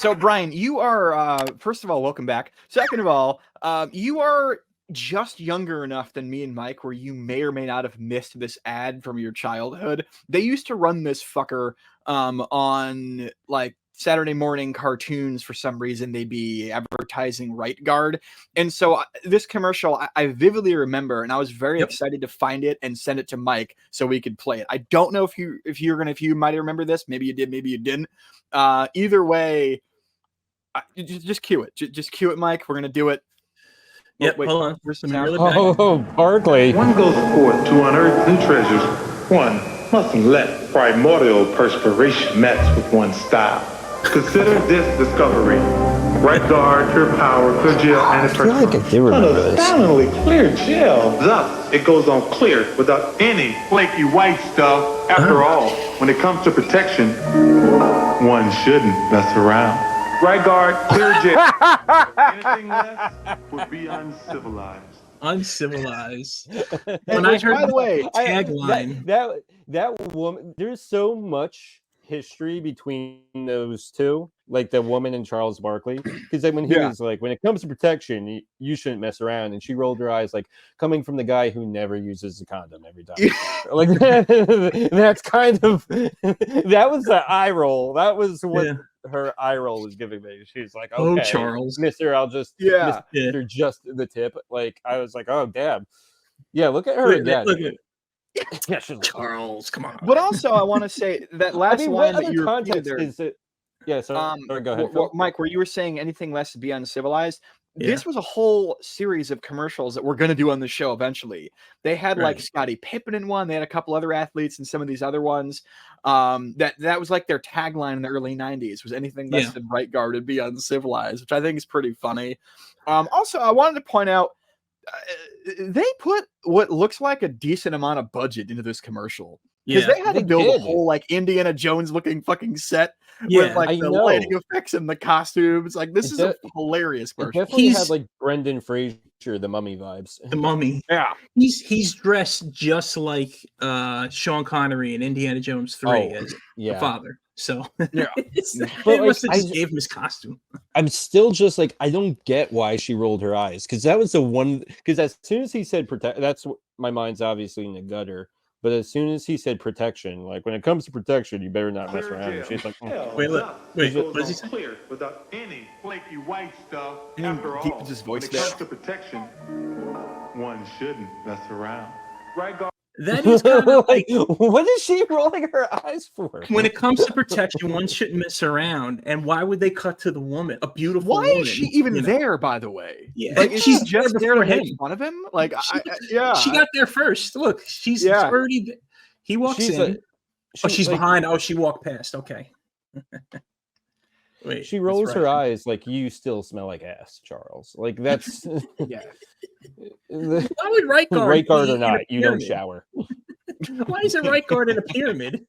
So, Brian, you are, first of all, welcome back. Second of all, you are just younger enough than me and Mike where you may or may not have missed this ad from your childhood. They used to run this fucker on like Saturday morning cartoons. For some reason, they'd be advertising Right Guard. And so this commercial, I vividly remember, and I was very excited to find it and send it to Mike so we could play it. I don't know if you might remember this. Maybe you did, maybe you didn't. Either way, just cue it. Just cue it, Mike. We're going to do it. Yep, hold on. Barkley. One goes forth to unearth new treasures. One mustn't let primordial perspiration match with one's style. Consider this discovery. Right guard, pure power, clear gel, and I feel like I do remember this. Astoundingly clear gel. Thus, it goes on clear without any flaky white stuff. After all, when it comes to protection, one shouldn't mess around. Right guard, clear gel. Anything less would be uncivilized. Uncivilized. When I heard, by the way, tagline, that woman, there's so much history between those two, like the woman and Charles Barkley, because then when he was like, when it comes to protection, you shouldn't mess around, and she rolled her eyes, like coming from the guy who never uses a condom every time. Like that's kind of that was the eye roll. That was what her eye roll was giving me. She's like, okay, Charles, Mister, I'll just Mister just the tip. Like I was like, oh damn, look at her again. Look at Charles, come on. But also, I want to say that last line that you repeated there. Is it? Yeah, so go ahead, Mike. Where you were saying anything less to be uncivilized. This was a whole series of commercials that we're going to do on the show eventually. They had like Scottie Pippen in one. They had a couple other athletes in some of these other ones. That was like their tagline in the early 90s was anything less than right guard would be uncivilized, which I think is pretty funny. Also, I wanted to point out they put what looks like a decent amount of budget into this commercial because they had to build a whole like Indiana Jones looking fucking set with like the lighting effects and the costumes. Like this is a hilarious commercial. It definitely had like Brendan Fraser, the Mummy vibes. The Mummy, he's dressed just like Sean Connery in Indiana Jones 3 as the father. So but they must have just gave him his costume. I'm still just like, I don't get why she rolled her eyes, because that was the one. Because as soon as he said protect, that's my mind's obviously in the gutter. But as soon as he said protection, like when it comes to protection, you better not mess around. And she's like, wait, what does he say? Clear without any flaky white stuff. And after all, his voice when it comes to protection, one shouldn't mess around. Right guard. That is kind of like, what is she rolling her eyes for? When it comes to protection, one shouldn't mess around. And why would they cut to the woman, a beautiful woman? Why is she even there, by the way? Yeah, like, she's just there to make fun of him. Like, she got there first. Look, she's already. He walks in. She's like, behind. Oh, she walked past. Okay. Wait, she rolls her eyes like you still smell like ass, Charles. Like that's Why would right guard or not? You don't shower. Why is it right guard in a pyramid?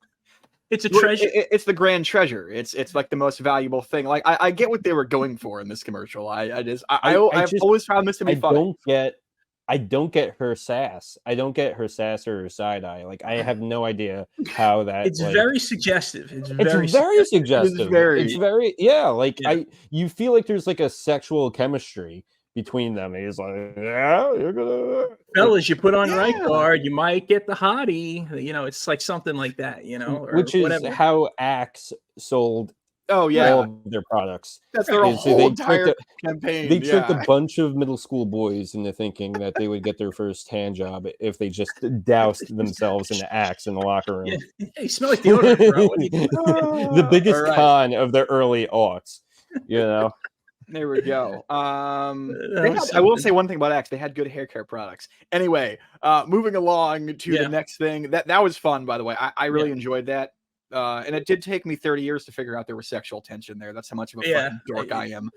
It's a treasure. It's the grand treasure. It's like the most valuable thing. Like I get what they were going for in this commercial. I've always found this to be funny. I don't get her sass. I don't get her sass or her side eye. Like I have no idea how that. It's very suggestive. It's very suggestive. It's very you feel like there's like a sexual chemistry between them. He's like, you're gonna fellas, you put on right guard, you might get the hottie. You know, it's like something like that. You know, which is how Axe sold. Oh yeah, all of their products. That's their whole entire campaign. They tricked a bunch of middle school boys into thinking that they would get their first hand job if they just doused themselves in Axe in the locker room. Yeah, you smell like deodorant, bro. The biggest con of their early aughts, you know. There we go. I will say one thing about Axe. They had good hair care products. Anyway, moving along to the next thing. That was fun, by the way. I really enjoyed that. And it did take me 30 years to figure out there was sexual tension there. That's how much of a fucking dork I am.